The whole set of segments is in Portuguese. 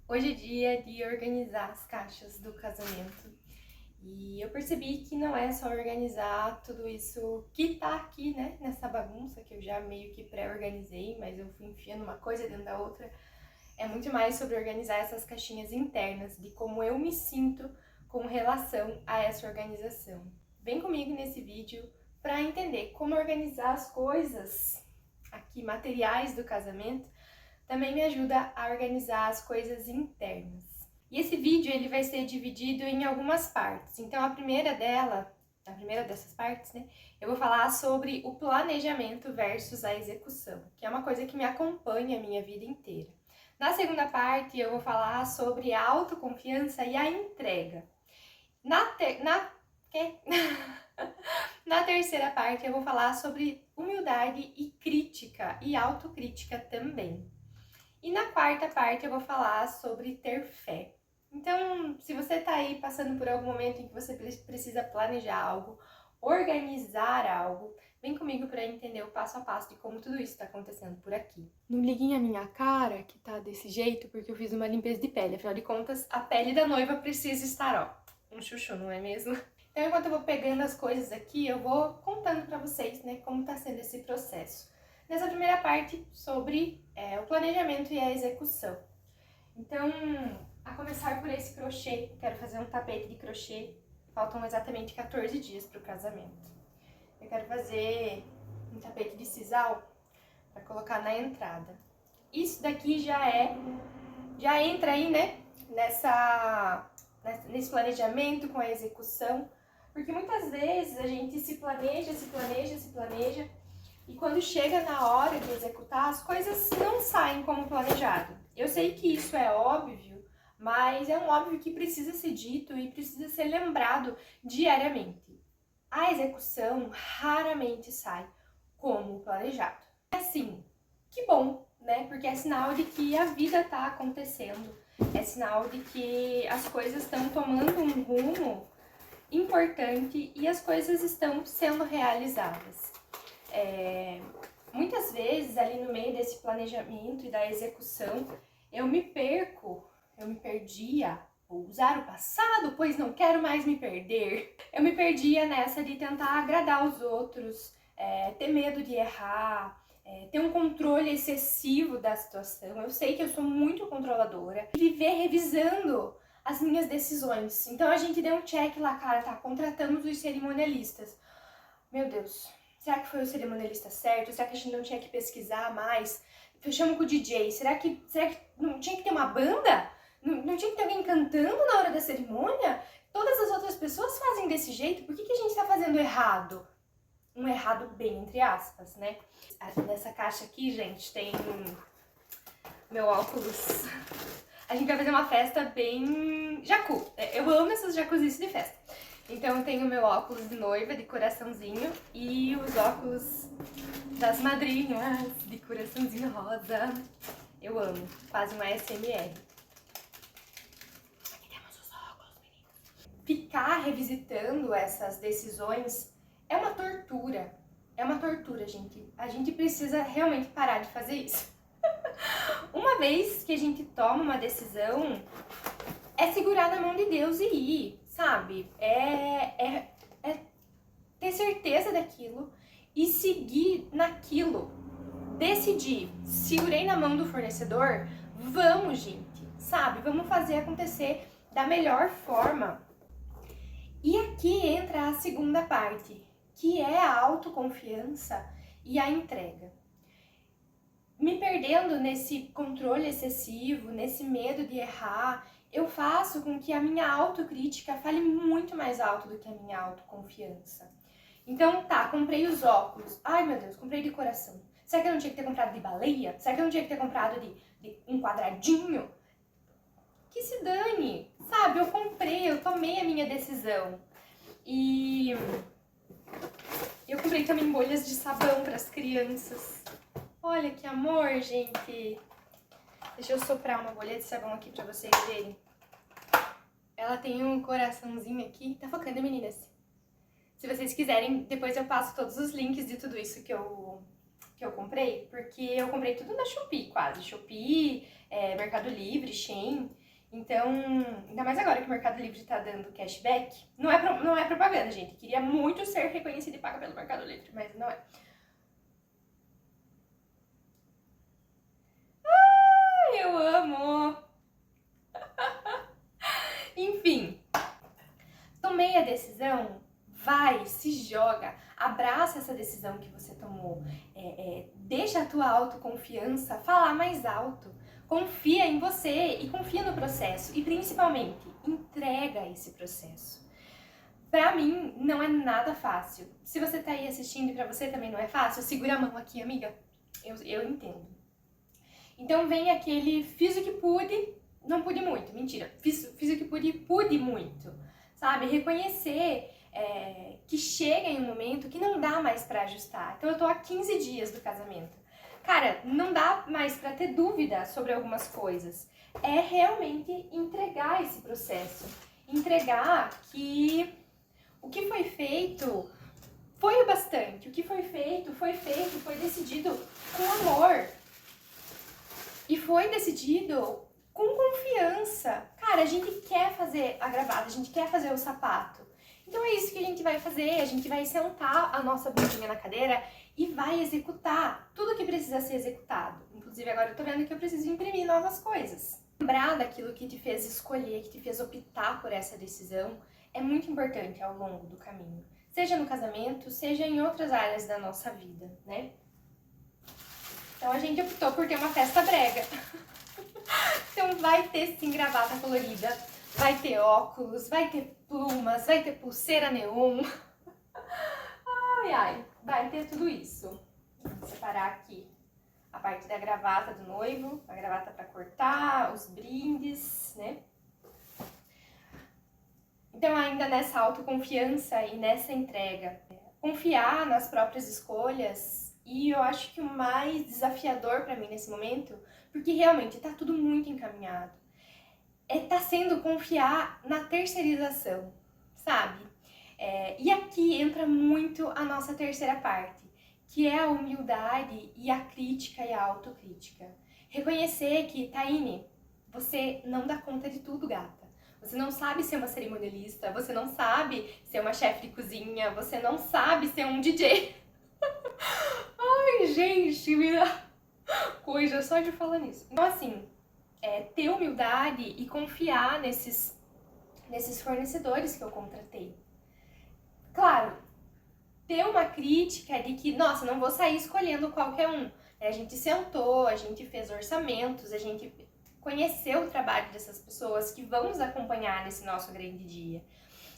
Hoje é dia de organizar as caixas do casamento e eu percebi que não é só organizar tudo isso que tá aqui, né, nessa bagunça que eu já meio que pré-organizei, mas eu fui enfiando uma coisa dentro da outra. É muito mais sobre organizar essas caixinhas internas, de como eu me sinto com relação a essa organização. Vem comigo nesse vídeo para entender como organizar as coisas aqui, materiais do casamento, também me ajuda a organizar as coisas internas. E esse vídeo ele vai ser dividido em algumas partes. Então a primeira dessas partes, né, eu vou falar sobre o planejamento versus a execução, que é uma coisa que me acompanha a minha vida inteira. Na segunda parte eu vou falar sobre a autoconfiança e a entrega. Na terceira parte eu vou falar sobre humildade e crítica e autocrítica também. E na quarta parte eu vou falar sobre ter fé. Então, se você está aí passando por algum momento em que você precisa planejar algo, organizar algo, vem comigo para entender o passo a passo de como tudo isso está acontecendo por aqui. Não liguem a minha cara que tá desse jeito porque eu fiz uma limpeza de pele. Afinal de contas, a pele da noiva precisa estar, ó, um chuchu, não é mesmo? Então, enquanto eu vou pegando as coisas aqui, eu vou contando para vocês, né, como tá sendo esse processo. Nessa primeira parte, sobre o planejamento e a execução. Então, a começar por esse crochê, quero fazer um tapete de crochê. Faltam exatamente 14 dias para o casamento. Eu quero fazer um tapete de sisal para colocar na entrada. Isso daqui já entra aí, né, nesse planejamento com a execução, porque muitas vezes a gente se planeja, e quando chega na hora de executar, as coisas não saem como planejado. Eu sei que isso é óbvio, mas é um óbvio que precisa ser dito e precisa ser lembrado diariamente. A execução raramente sai como planejado. Assim, que bom, né? Porque é sinal de que a vida está acontecendo, é sinal de que as coisas estão tomando um rumo importante e as coisas estão sendo realizadas. Muitas vezes ali no meio desse planejamento e da execução eu me perdia, vou usar o passado, pois não quero mais me perder. Eu me perdia nessa de tentar agradar os outros, ter medo de errar, ter um controle excessivo da situação. Eu sei que eu sou muito controladora e viver revisando as minhas decisões. Então a gente deu um check lá, cara, tá, contratamos os cerimonialistas. Meu Deus, será que foi o cerimonialista certo? Será que a gente não tinha que pesquisar mais? Fechamos com o DJ. Será que não tinha que ter uma banda? Não tinha que ter alguém cantando na hora da cerimônia? Todas as outras pessoas fazem desse jeito, por que a gente tá fazendo errado? Um errado bem entre aspas, né? Nessa caixa aqui, gente, tem meu óculos. A gente vai fazer uma festa bem jacu. Eu amo essas jacuzices de festa. Então eu tenho meu óculos de noiva de coraçãozinho e os óculos das madrinhas de coraçãozinho rosa. Eu amo, quase uma ASMR. Aqui temos os óculos, meninas. Ficar revisitando essas decisões é uma tortura. É uma tortura, gente. A gente precisa realmente parar de fazer isso. Uma vez que a gente toma uma decisão, é segurar na mão de Deus e ir, sabe? É ter certeza daquilo e seguir naquilo. Decidir, segurei na mão do fornecedor, vamos, gente, sabe? Vamos fazer acontecer da melhor forma. E aqui entra a segunda parte, que é a autoconfiança e a entrega. Me perdendo nesse controle excessivo, nesse medo de errar, eu faço com que a minha autocrítica fale muito mais alto do que a minha autoconfiança. Então tá, comprei os óculos. Ai meu Deus, comprei de coração. Será que eu não tinha que ter comprado de baleia? Será que eu não tinha que ter comprado de um quadradinho? Que se dane, sabe? Eu comprei, eu tomei a minha decisão. E eu comprei também bolhas de sabão para as crianças. Olha que amor, gente. Deixa eu soprar uma bolha de sabão aqui pra vocês verem. Ela tem um coraçãozinho aqui. Tá focando, meninas? Se vocês quiserem, depois eu passo todos os links de tudo isso que eu que eu comprei, porque eu comprei tudo na Shopee, quase. Shopee, Mercado Livre, Shein. Então, ainda mais agora que o Mercado Livre tá dando cashback. Não é propaganda, gente. Queria muito ser reconhecida e paga pelo Mercado Livre, mas não é. Ai, eu amo! Enfim, tomei a decisão, vai, se joga, abraça essa decisão que você tomou, deixa a tua autoconfiança falar mais alto, confia em você e confia no processo e principalmente entrega esse processo. Pra mim não é nada fácil. Se você tá aí assistindo e pra você também não é fácil, segura a mão aqui, amiga. Eu entendo. Então vem aquele fiz o que pude, não pude muito, mentira. Fiz o que pude muito, sabe? Reconhecer que chega em um momento que não dá mais pra ajustar. Então eu tô há 15 dias do casamento. Cara, não dá mais pra ter dúvida sobre algumas coisas. É realmente entregar esse processo. Entregar que o que foi feito foi o bastante. O que foi feito, foi decidido com amor. E foi decidido com confiança. Cara, a gente quer fazer a gravata, a gente quer fazer o sapato. Então é isso que a gente vai fazer, a gente vai sentar a nossa bundinha na cadeira e vai executar tudo que precisa ser executado. Inclusive agora eu tô vendo que eu preciso imprimir novas coisas. Lembrar daquilo que te fez escolher, que te fez optar por essa decisão, é muito importante ao longo do caminho. Seja no casamento, seja em outras áreas da nossa vida, né? Então a gente optou por ter uma festa brega. Então vai ter sim gravata colorida, vai ter óculos, vai ter plumas, vai ter pulseira neon. Ai, ai, vai ter tudo isso. Vou separar aqui a parte da gravata do noivo, a gravata para cortar, os brindes, né? Então ainda nessa autoconfiança e nessa entrega, confiar nas próprias escolhas. E eu acho que o mais desafiador para mim nesse momento, porque realmente tá tudo muito encaminhado, tá sendo confiar na terceirização, sabe? E aqui entra muito a nossa terceira parte, que é a humildade e a crítica e a autocrítica. Reconhecer que, Taine, você não dá conta de tudo, gata. Você não sabe ser uma cerimonialista, você não sabe ser uma chefe de cozinha, você não sabe ser um DJ. Ai, gente, me dá coisa só de falar nisso. Então, assim, ter humildade e confiar nesses fornecedores que eu contratei. Claro, ter uma crítica de que, nossa, não vou sair escolhendo qualquer um. A gente sentou, a gente fez orçamentos, a gente conheceu o trabalho dessas pessoas que vão nos acompanhar nesse nosso grande dia.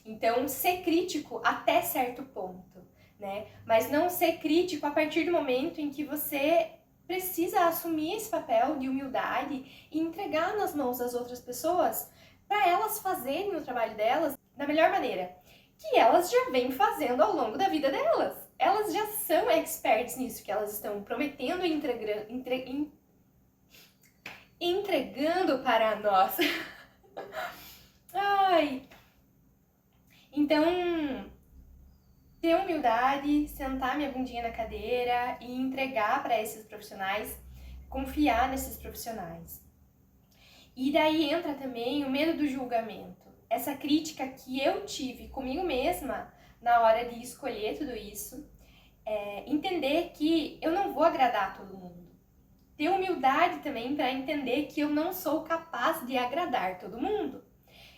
Então, ser crítico até certo ponto, né? Mas não ser crítico a partir do momento em que você precisa assumir esse papel de humildade e entregar nas mãos das outras pessoas para elas fazerem o trabalho delas da melhor maneira, que elas já vêm fazendo ao longo da vida delas. Elas já são experts nisso que elas estão prometendo e entregando para nós. Ai. Então, ter humildade, sentar minha bundinha na cadeira e entregar para esses profissionais, confiar nesses profissionais. E daí entra também o medo do julgamento. Essa crítica que eu tive comigo mesma na hora de escolher tudo isso. Entender que eu não vou agradar a todo mundo. Ter humildade também para entender que eu não sou capaz de agradar todo mundo.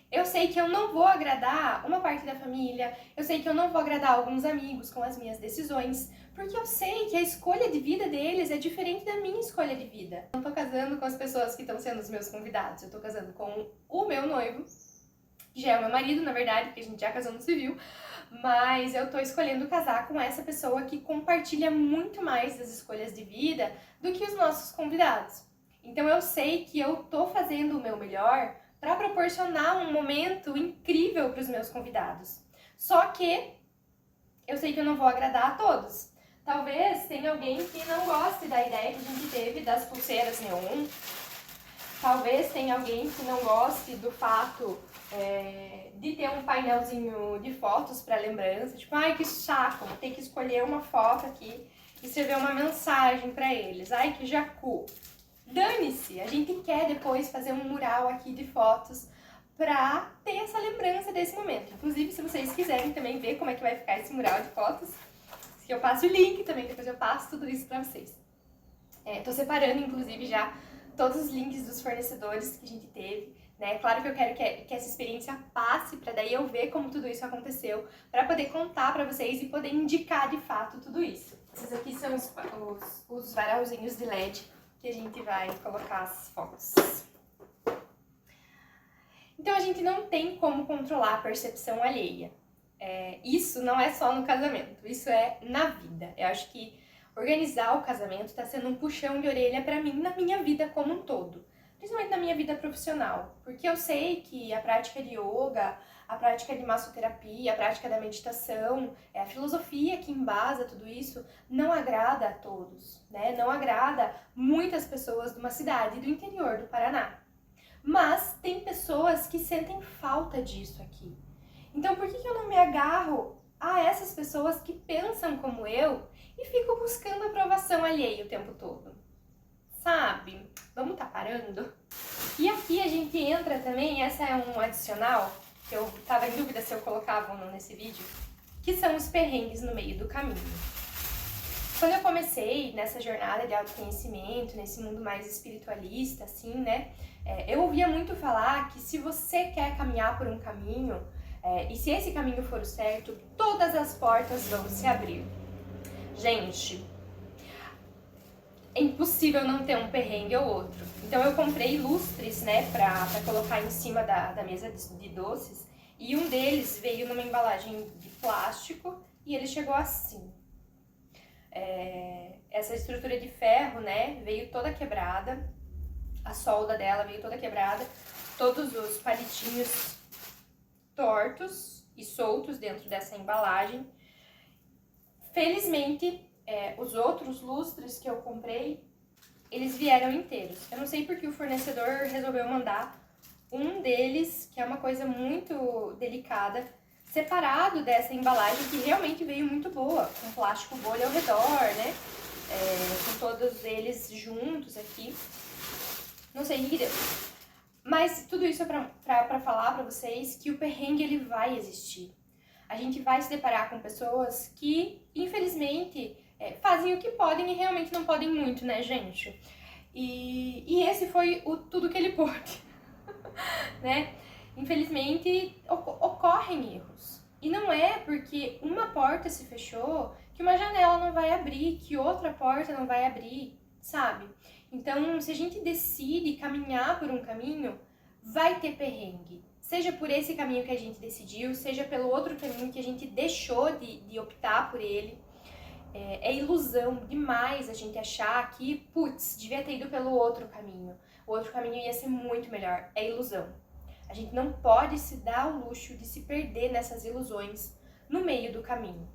Eu sei que eu não vou agradar uma parte da família, eu sei que eu não vou agradar alguns amigos com as minhas decisões, porque eu sei que a escolha de vida deles é diferente da minha escolha de vida. Eu não tô casando com as pessoas que estão sendo os meus convidados, eu tô casando com o meu noivo, que já é o meu marido, na verdade, porque a gente já casou no civil, mas eu tô escolhendo casar com essa pessoa que compartilha muito mais das escolhas de vida do que os nossos convidados. Então eu sei que eu tô fazendo o meu melhor para proporcionar um momento incrível para os meus convidados. Só que eu sei que eu não vou agradar a todos. Talvez tenha alguém que não goste da ideia que a gente teve das pulseiras neon. Talvez tenha alguém que não goste do fato de ter um painelzinho de fotos para lembrança. Tipo, ai, que saco, vou ter que escolher uma foto aqui escrever uma mensagem pra eles. Ai, que jacu! Dane-se! A gente quer depois fazer um mural aqui de fotos pra ter essa lembrança desse momento. Inclusive, se vocês quiserem também ver como é que vai ficar esse mural de fotos, que eu passo o link também, depois eu passo tudo isso pra vocês. Tô separando, inclusive, já todos os links dos fornecedores que a gente teve, né? Claro que eu quero que essa experiência passe, pra daí eu ver como tudo isso aconteceu, pra poder contar pra vocês e poder indicar de fato tudo isso. Esses aqui são os varalzinhos de LED que a gente vai colocar as fotos. Então a gente não tem como controlar a percepção alheia. Isso não é só no casamento, isso é na vida. Eu acho que organizar o casamento está sendo um puxão de orelha para mim na minha vida como um todo. Principalmente na minha vida profissional. Porque eu sei que a prática de yoga, a prática de massoterapia, a prática da meditação, a filosofia que embasa tudo isso, não agrada a todos, né? Não agrada muitas pessoas de uma cidade do interior do Paraná. Mas tem pessoas que sentem falta disso aqui. Então por que eu não me agarro a essas pessoas que pensam como eu e fico buscando aprovação alheia o tempo todo? Sabe? Vamos tá parando? E aqui a gente entra também, essa é um adicional, que eu tava em dúvida se eu colocava ou não nesse vídeo, que são os perrengues no meio do caminho. Quando eu comecei nessa jornada de autoconhecimento, nesse mundo mais espiritualista, assim, né? Eu ouvia muito falar que se você quer caminhar por um caminho, e se esse caminho for o certo, todas as portas vão se abrir. Gente, é impossível não ter um perrengue ou outro. Então eu comprei lustres, né, pra colocar em cima da mesa de doces, e um deles veio numa embalagem de plástico e ele chegou assim. Essa estrutura de ferro, né, veio toda quebrada, a solda dela veio toda quebrada, todos os palitinhos tortos e soltos dentro dessa embalagem. Felizmente, os outros lustres que eu comprei, eles vieram inteiros. Eu não sei porque o fornecedor resolveu mandar um deles, que é uma coisa muito delicada, separado dessa embalagem que realmente veio muito boa, com plástico bolha ao redor, né? Com todos eles juntos aqui. Não sei o que deu. Mas tudo isso é pra falar pra vocês que o perrengue ele vai existir. A gente vai se deparar com pessoas que, infelizmente, fazem o que podem e realmente não podem muito, né, gente? E esse foi tudo que ele pôde, né? Infelizmente, ocorrem erros. E não é porque uma porta se fechou que uma janela não vai abrir, que outra porta não vai abrir, sabe? Então, se a gente decide caminhar por um caminho, vai ter perrengue. Seja por esse caminho que a gente decidiu, seja pelo outro caminho que a gente deixou de optar por ele. É ilusão demais a gente achar que, putz, devia ter ido pelo outro caminho. O outro caminho ia ser muito melhor. É ilusão. A gente não pode se dar o luxo de se perder nessas ilusões no meio do caminho.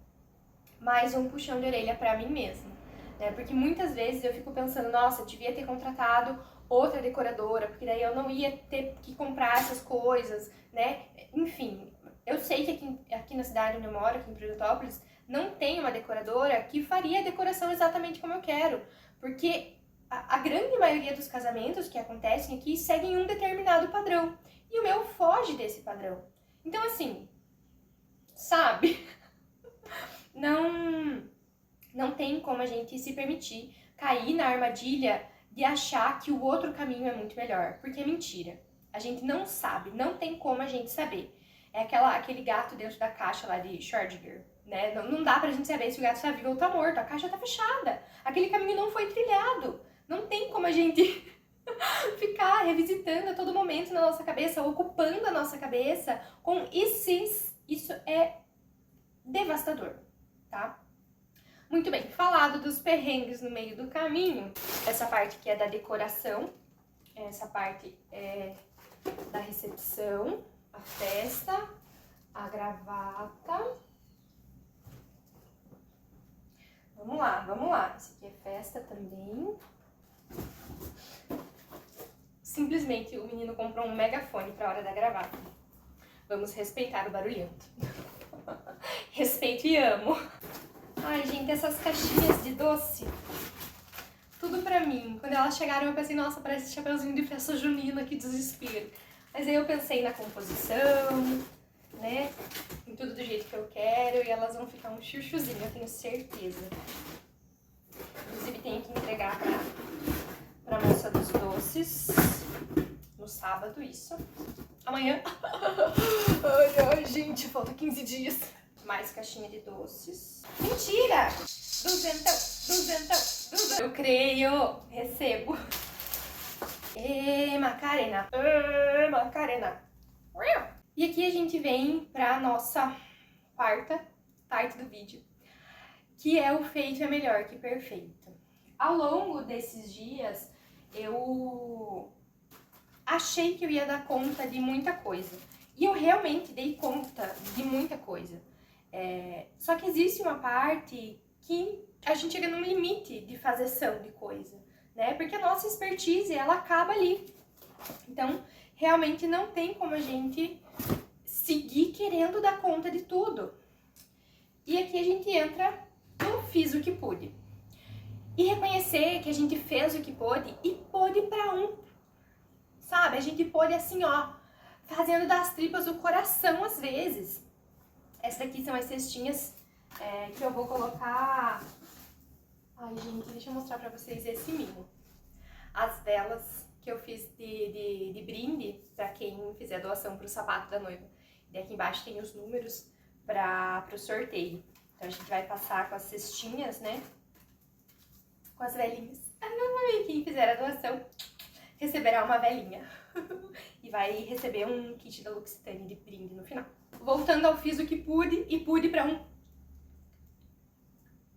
Mais um puxão de orelha pra mim mesma, né? Porque muitas vezes eu fico pensando, nossa, eu devia ter contratado outra decoradora, porque daí eu não ia ter que comprar essas coisas, né? Enfim, eu sei que aqui na cidade onde eu moro, aqui em Prudentópolis, não tem uma decoradora que faria a decoração exatamente como eu quero, porque a grande maioria dos casamentos que acontecem aqui seguem um determinado padrão, e o meu foge desse padrão. Então, assim, sabe? Não tem como a gente se permitir cair na armadilha de achar que o outro caminho é muito melhor, porque é mentira. A gente não sabe, não tem como a gente saber. É aquele gato dentro da caixa lá de Schrödinger, né? Não dá pra gente saber se o gato tá vivo ou tá morto, a caixa tá fechada, aquele caminho não foi trilhado. Não tem como a gente ficar revisitando a todo momento na nossa cabeça, ocupando a nossa cabeça com isso é devastador, tá? Muito bem, falado dos perrengues no meio do caminho, essa parte que é da decoração, essa parte é da recepção, a festa, a gravata. Vamos lá. Esse aqui é festa também. Simplesmente o menino comprou um megafone pra hora da gravata. Vamos respeitar o barulhento. Respeito e amo. Ai, gente, essas caixinhas de doce, tudo pra mim. Quando elas chegaram, eu pensei, nossa, parece chapeuzinho de festa junina, que desespero. Mas aí eu pensei na composição, né? Em tudo do jeito que eu quero, e elas vão ficar um chuchuzinho, eu tenho certeza. Inclusive, tenho que entregar pra moça dos doces no sábado, isso. Amanhã. Ai, gente, falta 15 dias. Mais caixinha de doces. Mentira! Duzentão. Eu creio, recebo. Macarena. Macarena. E aqui a gente vem pra nossa quarta parte do vídeo, que é o feito é melhor que perfeito. Ao longo desses dias, eu achei que eu ia dar conta de muita coisa. E eu realmente dei conta de muita coisa. Só que existe uma parte que a gente chega num limite de fazeção de coisa, né? Porque a nossa expertise, ela acaba ali. Então, realmente não tem como a gente seguir querendo dar conta de tudo. E aqui a gente entra no fiz o que pude. E reconhecer que a gente fez o que pôde e pôde pra sabe? A gente pôde assim, ó, fazendo das tripas o coração às vezes. Essas daqui são as cestinhas que eu vou colocar... Ai, gente, deixa eu mostrar pra vocês esse mimo. As velas que eu fiz de brinde pra quem fizer doação pro sapato da noiva. E aqui embaixo tem os números pro sorteio. Então a gente vai passar com as cestinhas, né? Com as velinhas. Quem fizer a doação receberá uma velinha. E vai receber um kit da L'Occitane de brinde no final. Voltando ao fiz o que pude e pude pra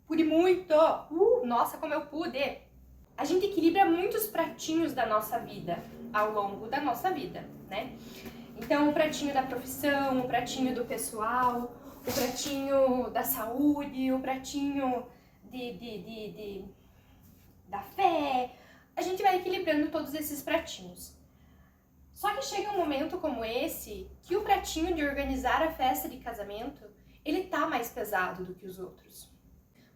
Pude muito! Nossa, como eu pude! A gente equilibra muitos pratinhos da nossa vida ao longo da nossa vida, né? Então, o pratinho da profissão, o pratinho do pessoal, o pratinho da saúde, o pratinho da fé. A gente vai equilibrando todos esses pratinhos. Só que chega um momento como esse, que o pratinho de organizar a festa de casamento, ele tá mais pesado do que os outros.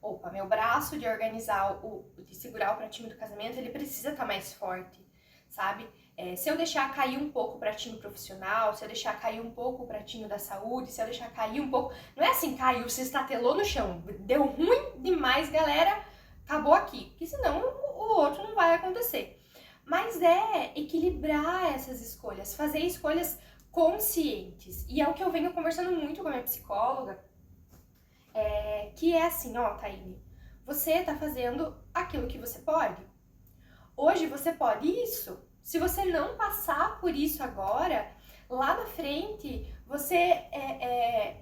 Opa, meu braço de organizar, de segurar o pratinho do casamento, ele precisa estar mais forte, sabe? Se eu deixar cair um pouco o pratinho profissional, se eu deixar cair um pouco o pratinho da saúde, se eu deixar cair um pouco... Não é assim, caiu, você estatelou no chão, deu ruim demais, galera, acabou aqui. Porque senão o outro não vai acontecer. Mas é equilibrar essas escolhas, fazer escolhas conscientes. E é o que eu venho conversando muito com a minha psicóloga, que é assim, ó, Taine, você tá fazendo aquilo que você pode. Hoje você pode isso. Se você não passar por isso agora, lá na frente, você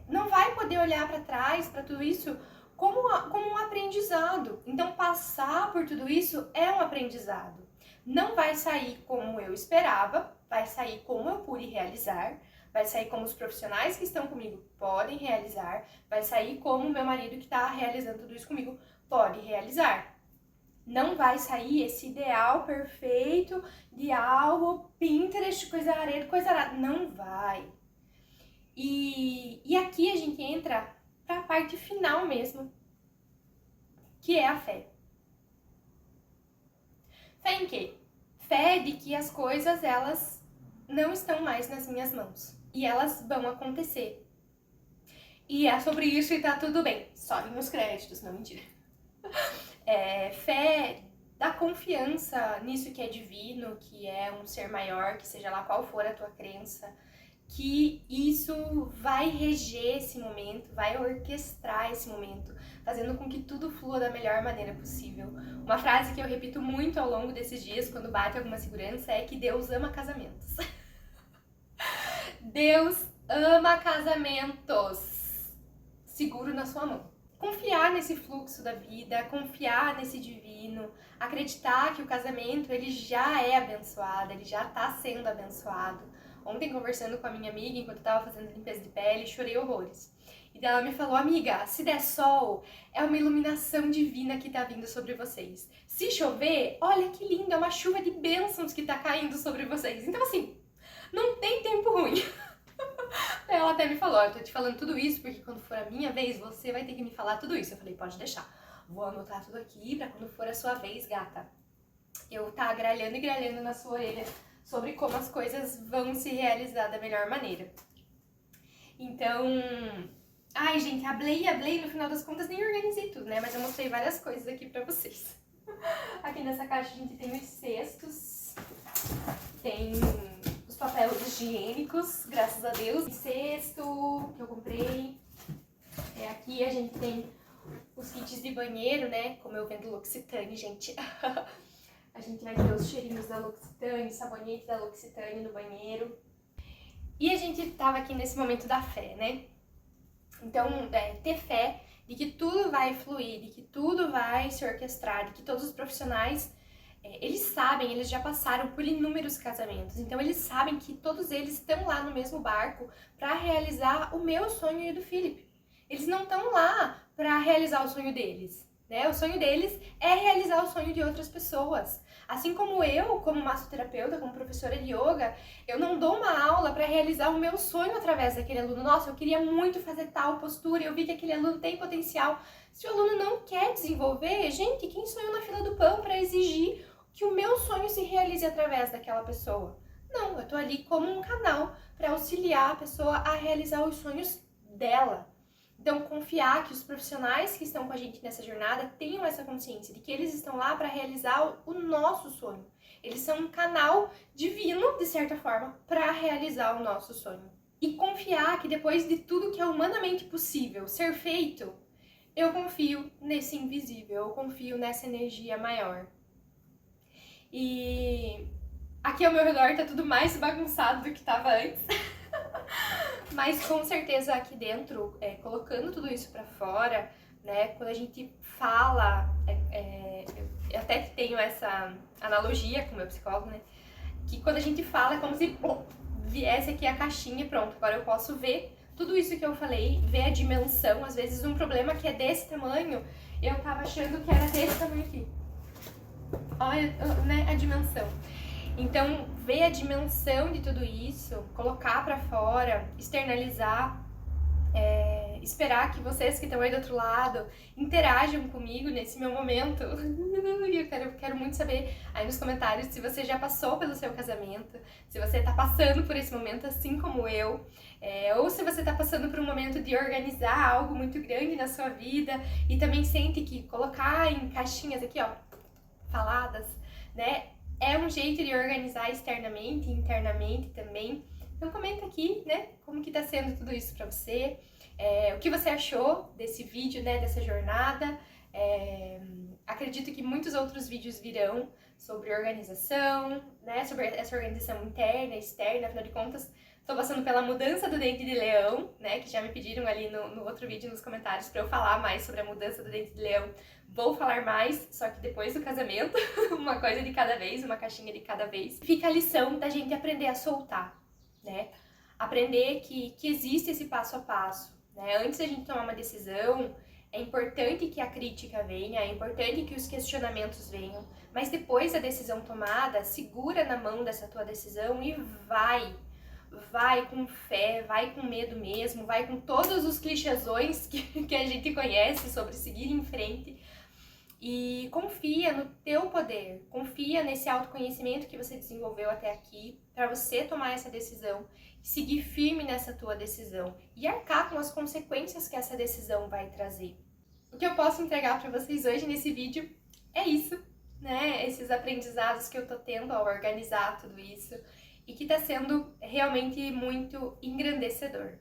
não vai poder olhar para trás, para tudo isso, como um aprendizado. Então, passar por tudo isso é um aprendizado. Não vai sair como eu esperava, vai sair como eu pude realizar, vai sair como os profissionais que estão comigo podem realizar, vai sair como o meu marido que está realizando tudo isso comigo pode realizar. Não vai sair esse ideal perfeito de algo, Pinterest, coisa areia, coisa arada. Não vai. E aqui a gente entra para a parte final mesmo, que é a fé. Fé em quê? Fé de que as coisas, elas não estão mais nas minhas mãos. E elas vão acontecer. E é sobre isso e tá tudo bem. Sobem os créditos, não, mentira. Fé da confiança nisso que é divino, que é um ser maior, que seja lá qual for a tua crença, que isso vai reger esse momento, vai orquestrar esse momento, fazendo com que tudo flua da melhor maneira possível. Uma frase que eu repito muito ao longo desses dias, quando bate alguma segurança, é que Deus ama casamentos. Deus ama casamentos. Seguro na sua mão. Confiar nesse fluxo da vida, confiar nesse divino, acreditar que o casamento ele já é abençoado, ele já está sendo abençoado. Ontem, conversando com a minha amiga, enquanto eu tava fazendo limpeza de pele, chorei horrores. E ela me falou, amiga, se der sol, é uma iluminação divina que tá vindo sobre vocês. Se chover, olha que lindo, é uma chuva de bênçãos que tá caindo sobre vocês. Então, assim, não tem tempo ruim. Ela até me falou, eu tô te falando tudo isso porque quando for a minha vez, você vai ter que me falar tudo isso. Eu falei, pode deixar. Vou anotar tudo aqui pra quando for a sua vez, gata, eu tá gralhando e gralhando na sua orelha sobre como as coisas vão se realizar da melhor maneira. Então, ai gente, hablei, no final das contas nem organizei tudo, né? Mas eu mostrei várias coisas aqui pra vocês. Aqui nessa caixa a gente tem os cestos, tem os papéis higiênicos, graças a Deus. O cesto que eu comprei. Aqui a gente tem os kits de banheiro, né? Como eu vendo L'Occitane, gente. A gente vai ter os cheirinhos da L'Occitane, sabonete da L'Occitane no banheiro. E a gente tava aqui nesse momento da fé, né? Então, ter fé de que tudo vai fluir, de que tudo vai se orquestrar, de que todos os profissionais, eles sabem, eles já passaram por inúmeros casamentos. Então, eles sabem que todos eles estão lá no mesmo barco para realizar o meu sonho e o do Felipe. Eles não estão lá para realizar o sonho deles, né? O sonho deles é realizar o sonho de outras pessoas. Assim como eu, como massoterapeuta, como professora de yoga, eu não dou uma aula para realizar o meu sonho através daquele aluno. Nossa, eu queria muito fazer tal postura, eu vi que aquele aluno tem potencial. Se o aluno não quer desenvolver, gente, quem sou eu na fila do pão para exigir que o meu sonho se realize através daquela pessoa? Não, eu tô ali como um canal para auxiliar a pessoa a realizar os sonhos dela. Então, confiar que os profissionais que estão com a gente nessa jornada tenham essa consciência de que eles estão lá para realizar o nosso sonho. Eles são um canal divino, de certa forma, para realizar o nosso sonho. E confiar que depois de tudo que é humanamente possível ser feito, eu confio nesse invisível, eu confio nessa energia maior. E aqui ao meu redor tá tudo mais bagunçado do que estava antes. Mas com certeza aqui dentro, colocando tudo isso pra fora, né, quando a gente fala, eu até tenho essa analogia com o meu psicólogo, né, que quando a gente fala é como se viesse aqui a caixinha e pronto, agora eu posso ver tudo isso que eu falei, ver a dimensão, às vezes um problema que é desse tamanho, eu tava achando que era desse tamanho aqui. Olha, né, a dimensão. Então, ver a dimensão de tudo isso, colocar pra fora, externalizar, esperar que vocês que estão aí do outro lado interajam comigo nesse meu momento. Eu quero muito saber aí nos comentários se você já passou pelo seu casamento, se você tá passando por esse momento assim como eu, ou se você tá passando por um momento de organizar algo muito grande na sua vida e também sente que colocar em caixinhas aqui, ó, faladas, né, é um jeito de organizar externamente e internamente também. Então comenta aqui, né, como que tá sendo tudo isso pra você, o que você achou desse vídeo, né, dessa jornada. Acredito que muitos outros vídeos virão sobre organização, né, sobre essa organização interna e externa, afinal de contas, tô passando pela mudança do dente de leão, né, que já me pediram ali no outro vídeo nos comentários pra eu falar mais sobre a mudança do dente de leão. Vou falar mais, só que depois do casamento, uma coisa de cada vez, uma caixinha de cada vez. Fica a lição da gente aprender a soltar, né? Aprender que existe esse passo a passo, né? Antes da gente tomar uma decisão, é importante que a crítica venha, é importante que os questionamentos venham, mas depois da decisão tomada, segura na mão dessa tua decisão e vai com fé, vai com medo mesmo, vai com todos os clichêsões que a gente conhece sobre seguir em frente. E confia no teu poder, confia nesse autoconhecimento que você desenvolveu até aqui para você tomar essa decisão, seguir firme nessa tua decisão e arcar com as consequências que essa decisão vai trazer. O que eu posso entregar para vocês hoje nesse vídeo é isso, né? Esses aprendizados que eu tô tendo ao organizar tudo isso e que tá sendo realmente muito engrandecedor.